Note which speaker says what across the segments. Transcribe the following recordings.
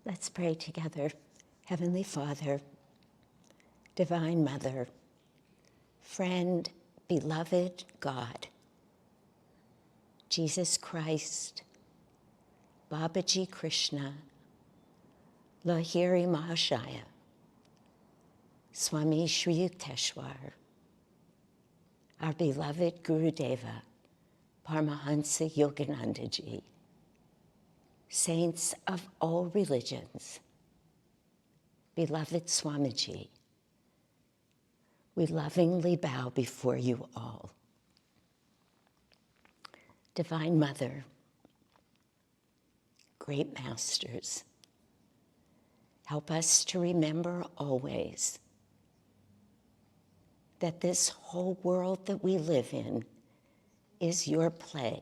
Speaker 1: Let's pray together. Heavenly Father, Divine Mother, friend, beloved God, Jesus Christ, Babaji Krishna, Lahiri Mahashaya, Swami Shri Yukteswar, our beloved Guru Deva, Paramahansa Yoganandaji, saints of all religions, beloved Swamiji, we lovingly bow before you all. Divine Mother, great masters, help us to remember always that this whole world that we live in is your play.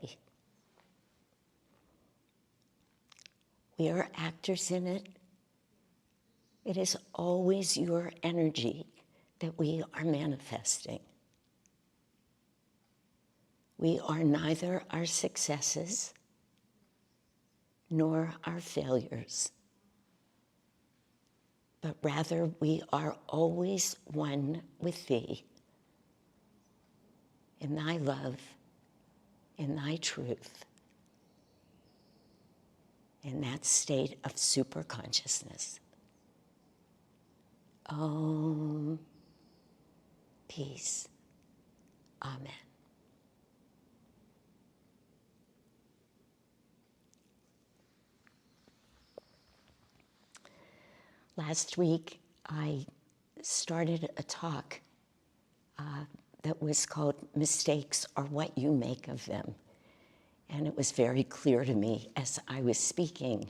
Speaker 1: We are actors in it. It is always your energy that we are manifesting. We are neither our successes nor our failures, but rather we are always one with thee, in thy love, in thy truth, in that state of super consciousness. Om, peace, amen. Last week, I started a talk that was called Mistakes Are What You Make of Them. And it was very clear to me as I was speaking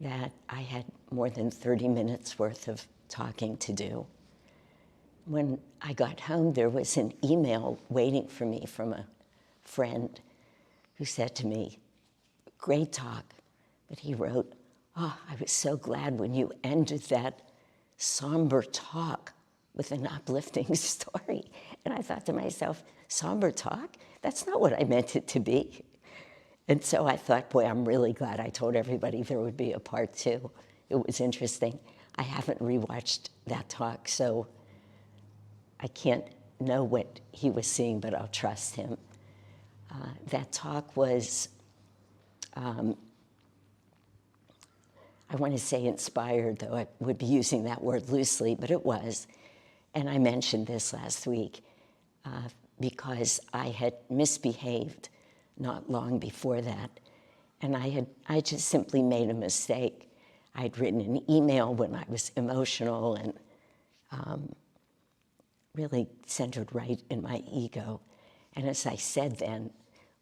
Speaker 1: that I had more than 30 minutes worth of talking to do. When I got home, there was an email waiting for me from a friend who said to me, great talk, but he wrote, oh, I was so glad when you ended that somber talk with an uplifting story. And I thought to myself, somber talk? That's not what I meant it to be. And so I thought, boy, I'm really glad I told everybody there would be a part two. It was interesting. I haven't rewatched that talk, so I can't know what he was seeing, but I'll trust him. That talk was, I want to say inspired, though I would be using that word loosely, but it was. And I mentioned this last week because I had misbehaved not long before that. And I just simply made a mistake. I'd written an email when I was emotional and really centered right in my ego. And as I said then,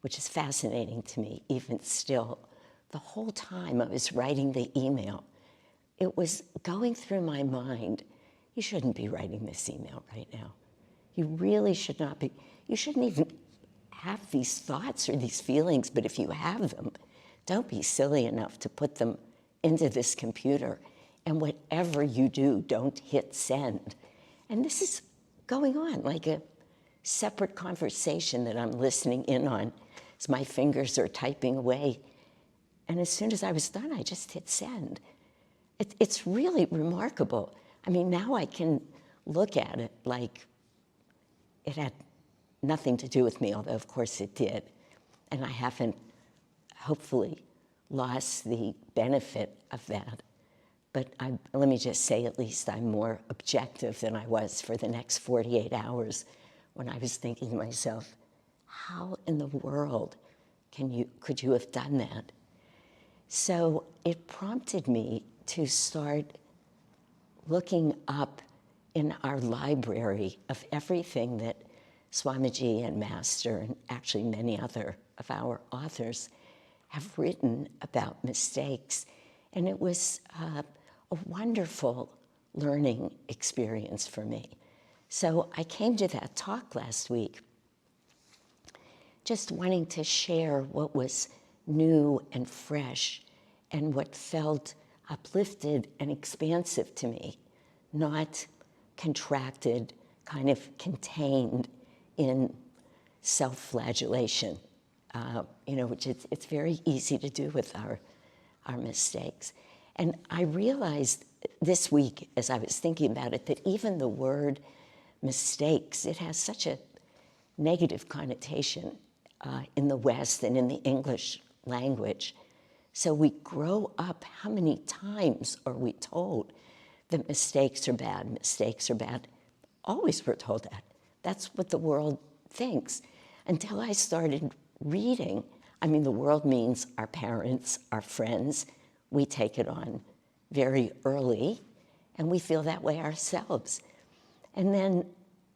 Speaker 1: which is fascinating to me, even still, the whole time I was writing the email, it was going through my mind, you shouldn't be writing this email right now. You really should not be. You shouldn't even have these thoughts or these feelings, but if you have them, don't be silly enough to put them into this computer. And whatever you do, don't hit send. And this is going on like a separate conversation that I'm listening in on as my fingers are typing away. And as soon as I was done, I just hit send. It's really remarkable. I mean, now I can look at it like it had nothing to do with me, although of course it did. And I haven't, hopefully, lost the benefit of that. But let me just say, at least I'm more objective than I was for the next 48 hours when I was thinking to myself, how in the world could you have done that? So it prompted me to start looking up in our library of everything that Swamiji and Master, and actually many other of our authors, have written about mistakes. And it was a wonderful learning experience for me. So I came to that talk last week just wanting to share what was new and fresh and what felt uplifted and expansive to me, not contracted, kind of contained in self-flagellation, which it's very easy to do with our mistakes. And I realized this week, as I was thinking about it, that even the word mistakes, it has such a negative connotation in the West and in the English language. So we grow up, how many times are we told that mistakes are bad, mistakes are bad? Always we're told that. That's what the world thinks. Until I started reading, I mean, the world means our parents, our friends. We take it on very early, and we feel that way ourselves. And then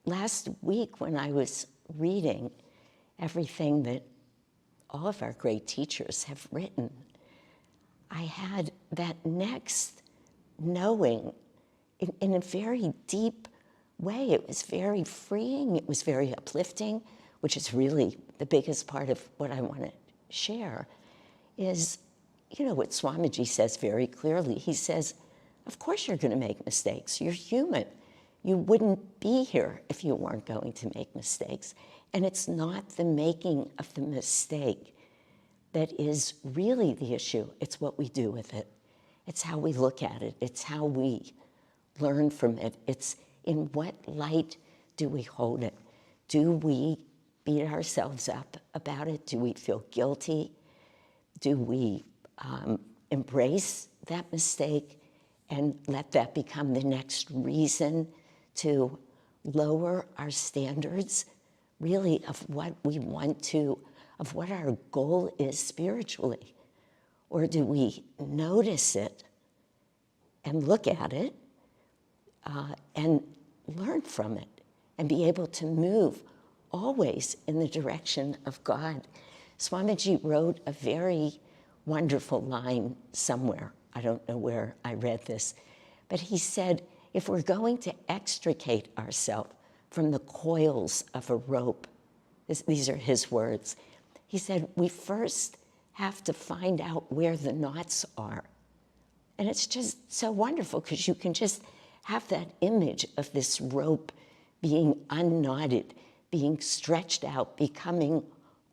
Speaker 1: last week, when I was reading everything that all of our great teachers have written, I had that next knowing in a very deep way. It was very freeing, it was very uplifting, which is really the biggest part of what I want to share, is, you know, what Swamiji says very clearly. He says, of course you're going to make mistakes. You're human. You wouldn't be here if you weren't going to make mistakes. And it's not the making of the mistake that is really the issue. It's what we do with it. It's how we look at it. It's how we learn from it. It's in what light do we hold it? Do we beat ourselves up about it? Do we feel guilty? Do we embrace that mistake and let that become the next reason to lower our standards, really, of what we want to, of what our goal is spiritually? Or do we notice it and look at it and learn from it and be able to move always in the direction of God? Swamiji wrote a very wonderful line somewhere. I don't know where I read this, but he said, if we're going to extricate ourselves from the coils of a rope, these are his words, he said, we first have to find out where the knots are. And it's just so wonderful because you can just have that image of this rope being unknotted, being stretched out, becoming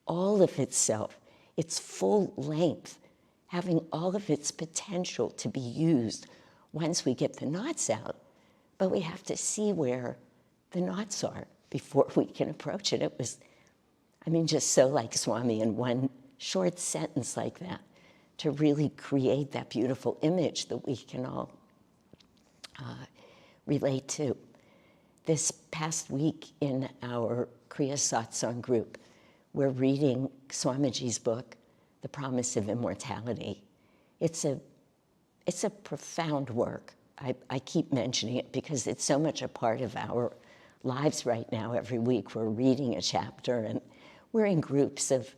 Speaker 1: all of itself, its full length, having all of its potential to be used once we get the knots out. But we have to see where the knots are before we can approach it. It was, I mean, just so like Swami in one short sentence like that, to really create that beautiful image that we can all relate to. This past week in our Kriya Satsang group, we're reading Swamiji's book, The Promise of Immortality. It's a profound work. I keep mentioning it because it's so much a part of our lives right now. Every week we're reading a chapter, and we're in groups of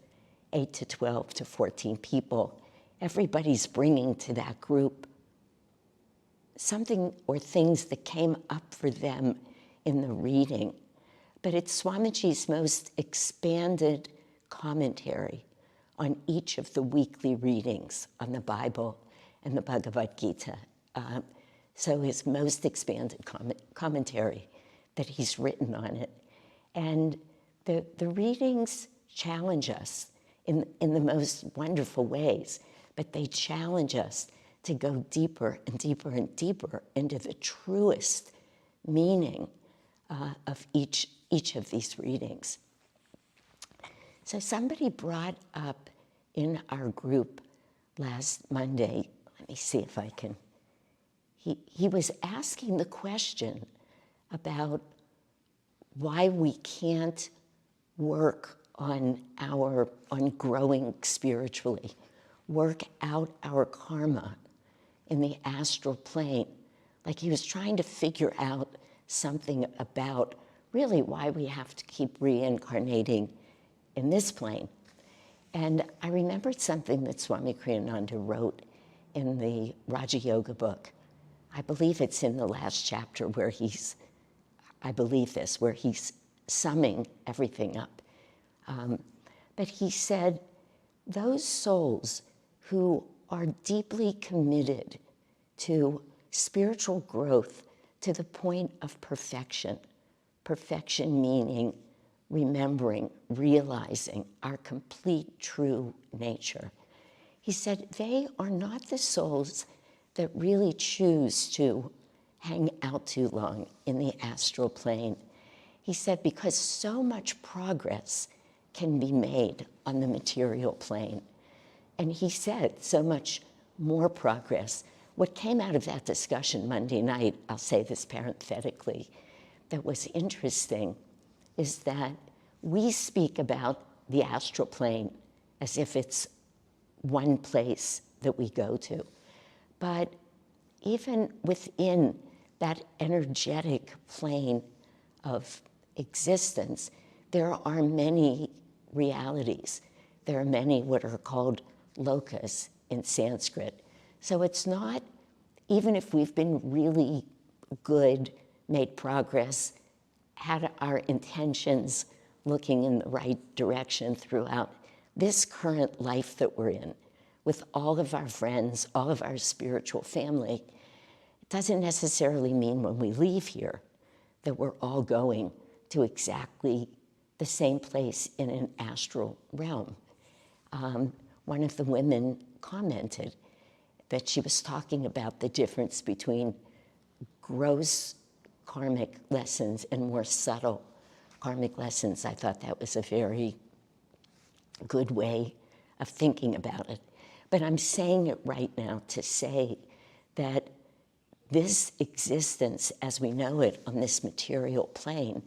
Speaker 1: 8 to 12 to 14 people. Everybody's bringing to that group something or things that came up for them in the reading. But it's Swamiji's most expanded commentary on each of the weekly readings on the Bible and the Bhagavad Gita. So his most expanded commentary that he's written on it. And the readings challenge us in the most wonderful ways, but they challenge us to go deeper and deeper and deeper into the truest meaning of each of these readings. So somebody brought up in our group last Monday, let me see if I can, he was asking the question about why we can't work on growing spiritually, work out our karma in the astral plane. Like he was trying to figure out something about really why we have to keep reincarnating in this plane. And I remembered something that Swami Kriyananda wrote in the Raja Yoga book. I believe it's in the last chapter where he's summing everything up. But he said, those souls who are deeply committed to spiritual growth to the point of perfection, perfection meaning remembering, realizing our complete true nature. He said, they are not the souls that really choose to hang out too long in the astral plane. He said, because so much progress can be made on the material plane. And he said, so much more progress. What came out of that discussion Monday night, I'll say this parenthetically, that was interesting is that we speak about the astral plane as if it's one place that we go to. But even within that energetic plane of existence, there are many realities. There are many what are called lokas in Sanskrit. So it's not, even if we've been really good, made progress, had our intentions looking in the right direction throughout this current life that we're in, with all of our friends, all of our spiritual family, it doesn't necessarily mean when we leave here that we're all going to exactly the same place in an astral realm. One of the women commented that she was talking about the difference between gross karmic lessons and more subtle karmic lessons. I thought that was a very good way of thinking about it. But I'm saying it right now to say that this existence as we know it on this material plane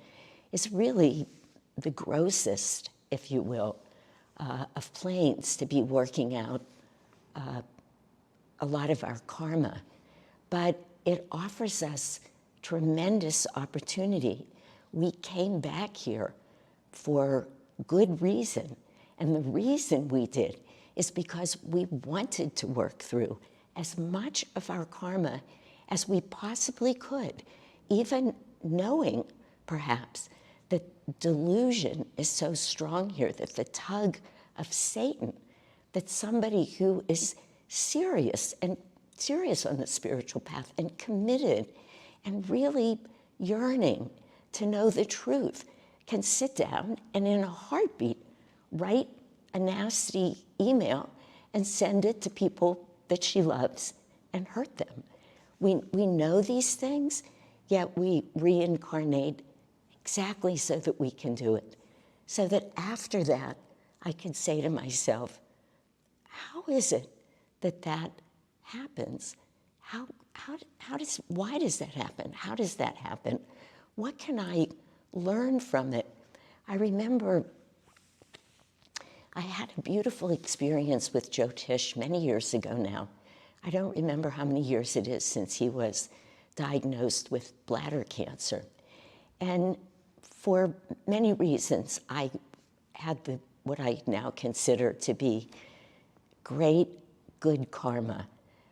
Speaker 1: is really the grossest, if you will, of planes to be working out a lot of our karma. But it offers us tremendous opportunity. We came back here for good reason. And the reason we did is because we wanted to work through as much of our karma as we possibly could, even knowing, perhaps, that delusion is so strong here, that the tug of Satan, that somebody who is serious on the spiritual path and committed and really yearning to know the truth can sit down and in a heartbeat write a nasty email and send it to people that she loves and hurt them. We know these things, yet we reincarnate exactly so that we can do it. So that after that, I can say to myself, how is it that that happens? Why does that happen? How does that happen? What can I learn from it? I remember I had a beautiful experience with Joe Tisch many years ago now. I don't remember how many years it is since he was diagnosed with bladder cancer. And for many reasons, I had what I now consider to be great, good karma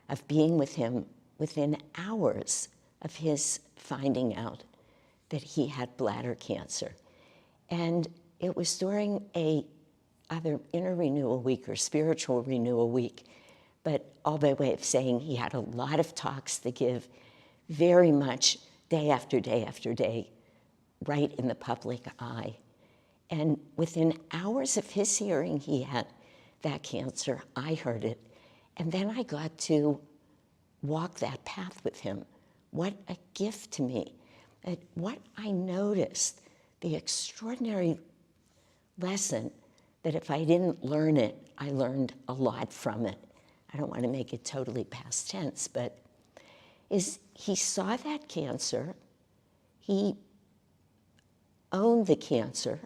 Speaker 1: of being with him within hours of his finding out that he had bladder cancer. And it was during either inner renewal week or spiritual renewal week, but all by way of saying he had a lot of talks to give, very much day after day after day, right in the public eye. And within hours of his hearing he had that cancer, I heard it. And then I got to walk that path with him. What a gift to me. What I noticed, the extraordinary lesson that if I didn't learn it, I learned a lot from it. I don't want to make it totally past tense, but is he saw that cancer, he owned the cancer,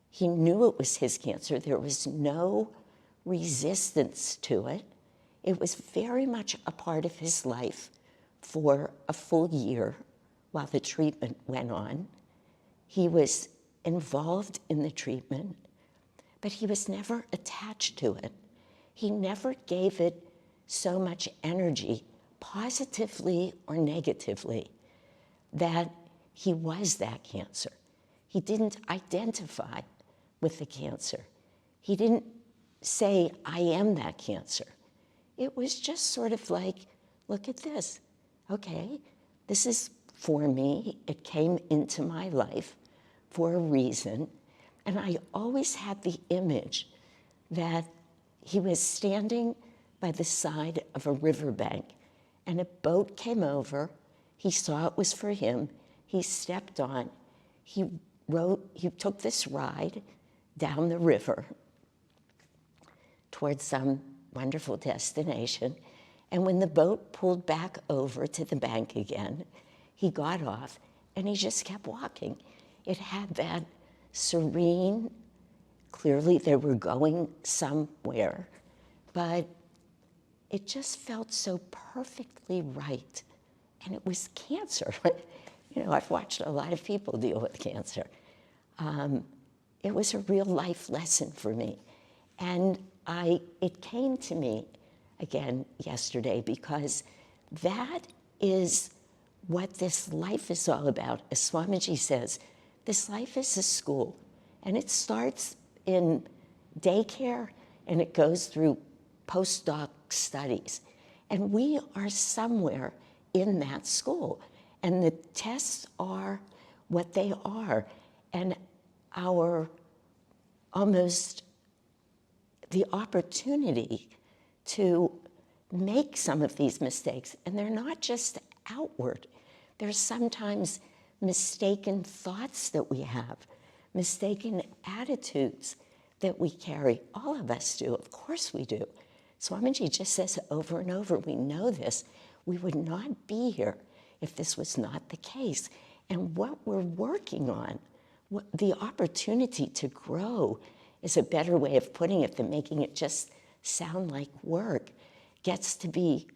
Speaker 1: he knew it was his cancer, there was no resistance to it. It was very much a part of his life for a full year while the treatment went on. He was involved in the treatment, but he was never attached to it. He never gave it so much energy, positively or negatively, that he was that cancer. He didn't identify with the cancer. He didn't say, I am that cancer. It was just sort of like, look at this. Okay, this is for me. It came into my life for a reason. And I always had the image that he was standing by the side of a riverbank and a boat came over. He saw it was for him. He stepped on. He took this ride down the river towards some wonderful destination. And when the boat pulled back over to the bank again, he got off and he just kept walking. It had that serene, clearly they were going somewhere, but it just felt so perfectly right. And it was cancer. You know, I've watched a lot of people deal with cancer. It was a real life lesson for me. And it came to me again yesterday because that is what this life is all about. As Swamiji says, this life is a school, and it starts in daycare and it goes through postdoc studies. And we are somewhere in that school, and the tests are what they are. And our almost the opportunity to make some of these mistakes, and they're not just outward. There's sometimes mistaken thoughts that we have, mistaken attitudes that we carry. All of us do, of course we do. Swamiji just says over and over, we know this. We would not be here if this was not the case. And what we're working on, the opportunity to grow is a better way of putting it than making it just sound like work, gets to be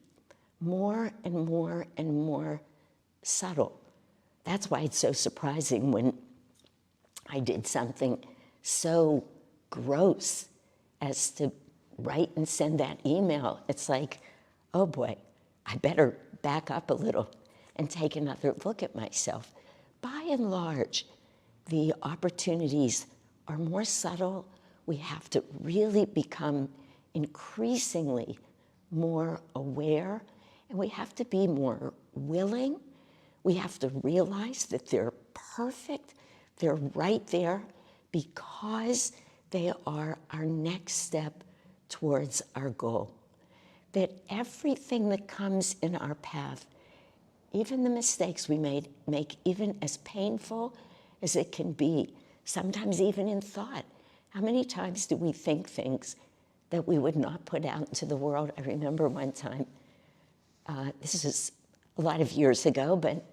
Speaker 1: more and more and more subtle. That's why it's so surprising when I did something so gross as to write and send that email. It's like, oh boy, I better back up a little and take another look at myself. By and large, the opportunities are more subtle. We have to really become increasingly more aware, and we have to be more willing. We have to realize that they're perfect, they're right there because they are our next step towards our goal. That everything that comes in our path, even the mistakes we make, even as painful as it can be, sometimes even in thought. How many times do we think things that we would not put out into the world? I remember one time, this is a lot of years ago, but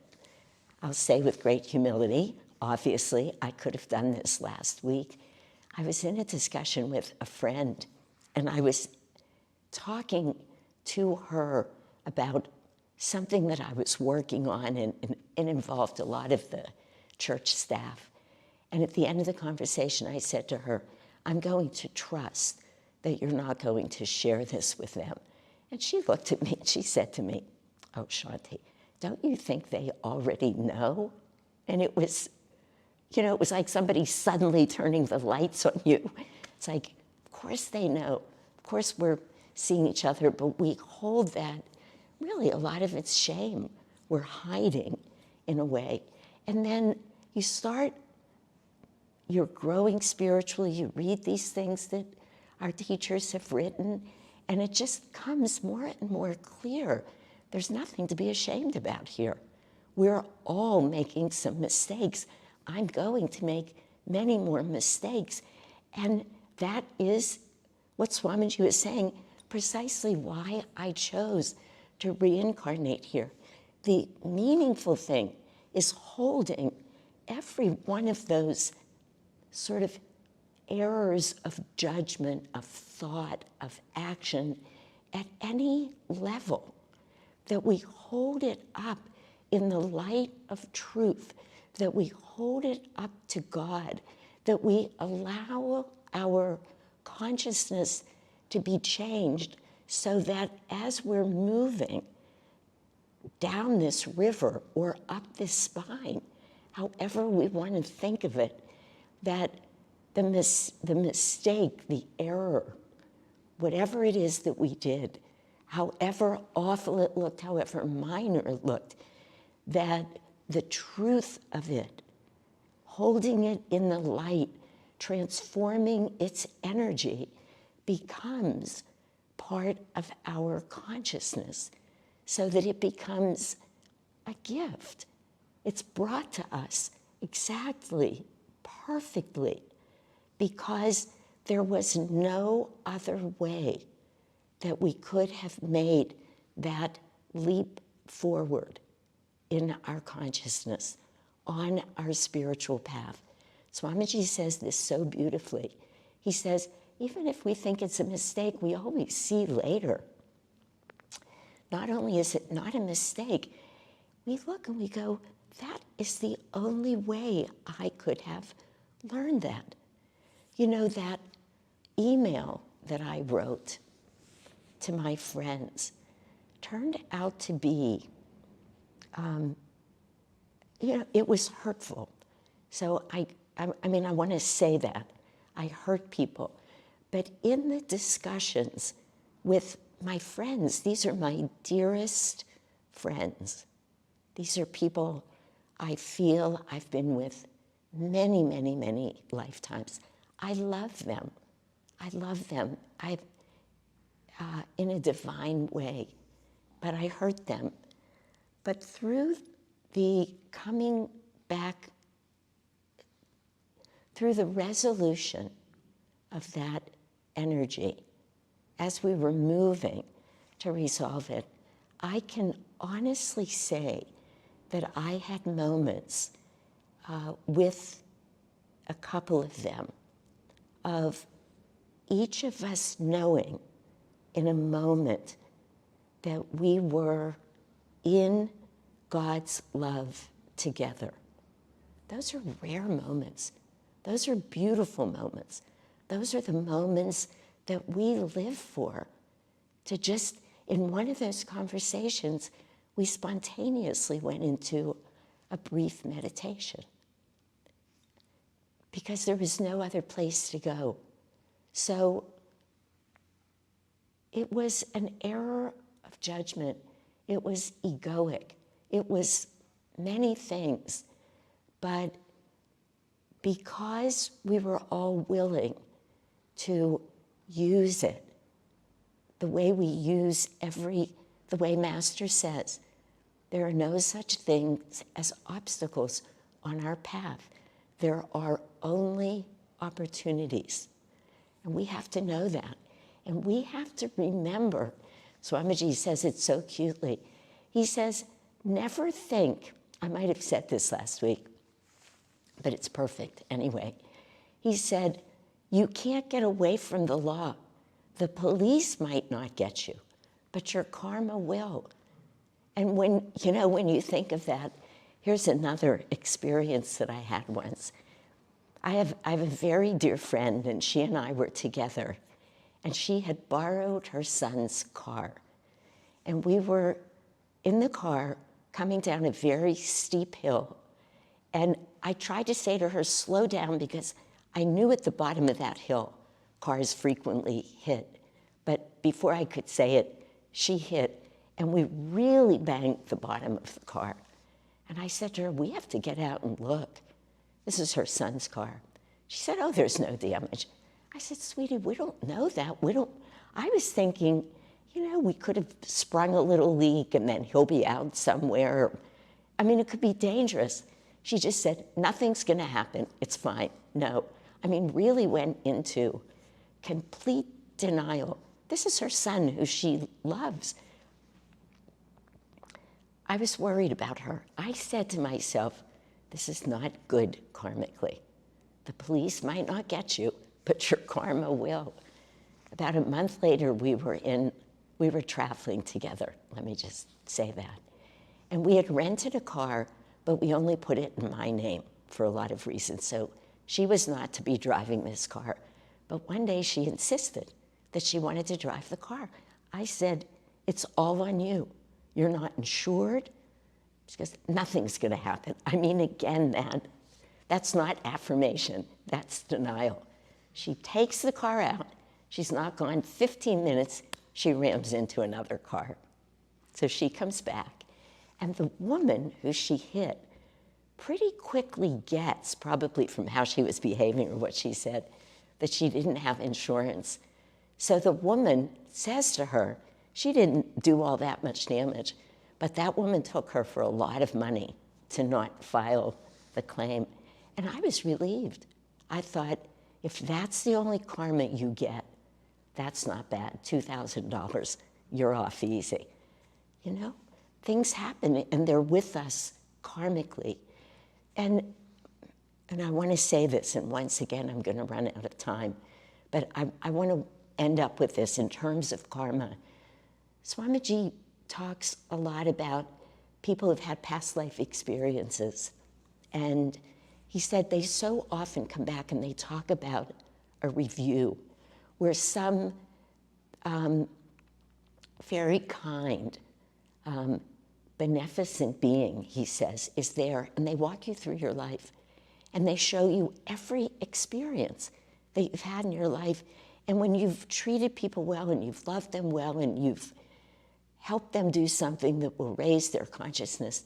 Speaker 1: I'll say with great humility, obviously, I could have done this last week. I was in a discussion with a friend, and I was talking to her about something that I was working on, and it involved a lot of the church staff. And at the end of the conversation, I said to her, I'm going to trust that you're not going to share this with them. And she looked at me and she said to me, oh, Shanti, don't you think they already know? And it was, you know, it was like somebody suddenly turning the lights on you. It's like, of course they know. Of course we're seeing each other, but we hold that, really a lot of it's shame. We're hiding in a way. And then you're growing spiritually, you read these things that our teachers have written, and it just comes more and more clear. There's nothing to be ashamed about here. We're all making some mistakes. I'm going to make many more mistakes. And that is what Swamiji was saying, precisely why I chose to reincarnate here. The meaningful thing is holding every one of those sort of errors of judgment, of thought, of action at any level, that we hold it up in the light of truth, that we hold it up to God, that we allow our consciousness to be changed so that as we're moving down this river or up this spine, however we want to think of it, that the mistake, the error, whatever it is that we did, however awful it looked, however minor it looked, that the truth of it, holding it in the light, transforming its energy, becomes part of our consciousness. so that it becomes a gift. It's brought to us exactly, perfectly, because there was no other way that we could have made that leap forward in our consciousness, on our spiritual path. Swamiji says this so beautifully. He says, even if we think it's a mistake, we always see later. Not only is it not a mistake, we look and we go, that is the only way I could have learned that. You know, that email that I wrote to my friends turned out to be, it was hurtful. So I want to say that. I hurt people. But in the discussions with my friends, these are my dearest friends. These are people I feel I've been with many, many, many lifetimes. I love them. I love them. In a divine way, but I hurt them. But through the coming back, through the resolution of that energy, as we were moving to resolve it, I can honestly say that I had moments with a couple of them of each of us knowing in a moment that we were in God's love together. Those are rare moments. Those are beautiful moments. Those are the moments that we live for. To just, in one of those conversations, we spontaneously went into a brief meditation because there was no other place to go. So it was an error of judgment. It was egoic. It was many things. But because we were all willing to use it the way we use the way Master says, there are no such things as obstacles on our path. There are only opportunities. And we have to know that. And we have to remember, Swamiji says it so cutely. He says, never think, I might have said this last week, but it's perfect anyway. He said, you can't get away from the law. The police might not get you, but your karma will. And when you think of that, here's another experience that I had once. I have a very dear friend, and she and I were together, and she had borrowed her son's car. And we were in the car coming down a very steep hill, and I tried to say to her, slow down, because I knew at the bottom of that hill, cars frequently hit. But before I could say it, she hit, and we really banged the bottom of the car. And I said to her, we have to get out and look. This is her son's car. She said, oh, there's no damage. I said, sweetie, we don't know that. I was thinking, we could have sprung a little leak and then he'll be out somewhere. It could be dangerous. She just said, nothing's going to happen. It's fine. No. Really went into complete denial. This is her son who she loves. I was worried about her. I said to myself, this is not good karmically. The police might not get you, but your karma will. About a month later, we were traveling together. Let me just say that. And we had rented a car, but we only put it in my name for a lot of reasons. So she was not to be driving this car. But one day she insisted that she wanted to drive the car. I said, it's all on you. You're not insured. She goes, nothing's going to happen. Again, that's not affirmation. That's denial. She takes the car out. She's not gone 15 minutes. She rams into another car. So she comes back. And the woman who she hit pretty quickly gets, probably from how she was behaving or what she said, that she didn't have insurance. So the woman says to her, She didn't do all that much damage, but that woman took her for a lot of money to not file the claim. And I was relieved. I thought, if that's the only karma you get, that's not bad. $2,000, you're off easy. You know, things happen and they're with us karmically. And I want to say this, and once again, I'm going to run out of time, but I want to end up with this in terms of karma. Swamiji talks a lot about people who've had past life experiences. And he said they so often come back and they talk about a review where some very kind, beneficent being, he says, is there, and they walk you through your life, and they show you every experience that you've had in your life. And when you've treated people well, and you've loved them well, and you've helped them do something that will raise their consciousness,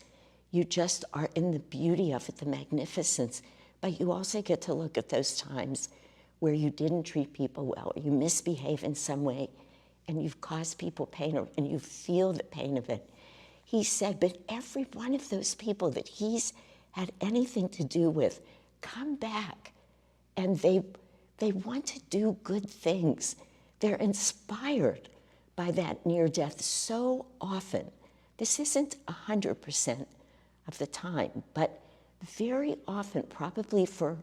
Speaker 1: you just are in the beauty of it, the magnificence. But you also get to look at those times where you didn't treat people well, or you misbehave in some way, and you've caused people pain, and you feel the pain of it. He said, but every one of those people that he's had anything to do with come back, and they want to do good things. They're inspired by that near death so often. This isn't 100% of the time, but very often, probably for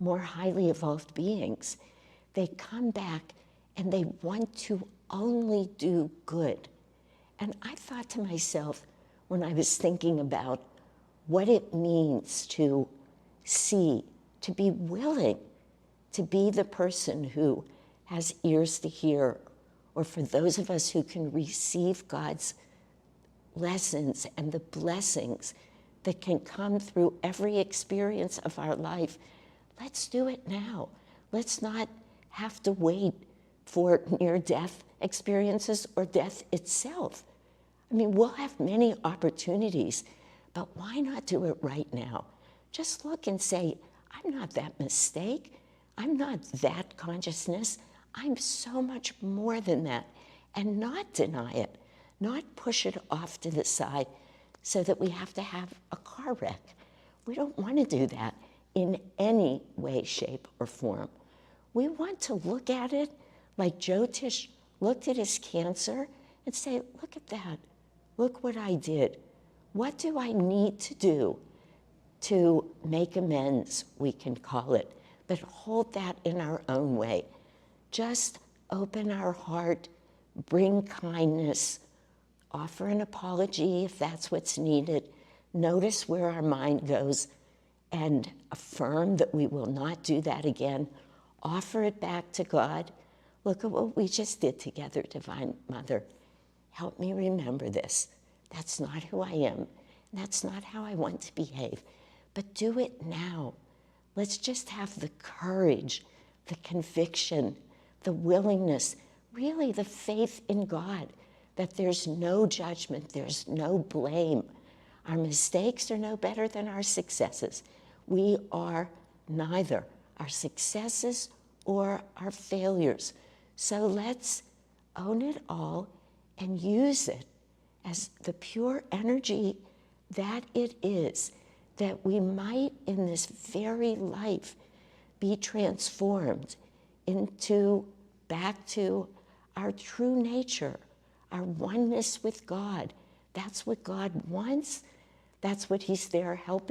Speaker 1: more highly evolved beings, they come back and they want to only do good. And I thought to myself, when I was thinking about what it means to see, to be willing to be the person who has ears to hear, or for those of us who can receive God's lessons and the blessings that can come through every experience of our life, let's do it now. Let's not have to wait for near-death experiences or death itself. I mean, we'll have many opportunities, but why not do it right now? Just look and say, I'm not that mistake. I'm not that consciousness. I'm so much more than that. And not deny it, not push it off to the side so that we have to have a car wreck. We don't want to do that in any way, shape, or form. We want to look at it like Joe Tisch looked at his cancer and say, look at that. Look what I did. What do I need to do to make amends, we can call it, but hold that in our own way. Just open our heart, bring kindness, offer an apology if that's what's needed, notice where our mind goes, and affirm that we will not do that again. Offer it back to God. Look at what we just did together, Divine Mother. Help me remember this. That's not who I am. That's not how I want to behave. But do it now. Let's just have the courage, the conviction, the willingness, really the faith in God, that there's no judgment, there's no blame. Our mistakes are no better than our successes. We are neither our successes or our failures. So let's own it all and use it as the pure energy that it is, that we might in this very life be transformed into back to our true nature, our oneness with God. That's what God wants. That's what He's there helping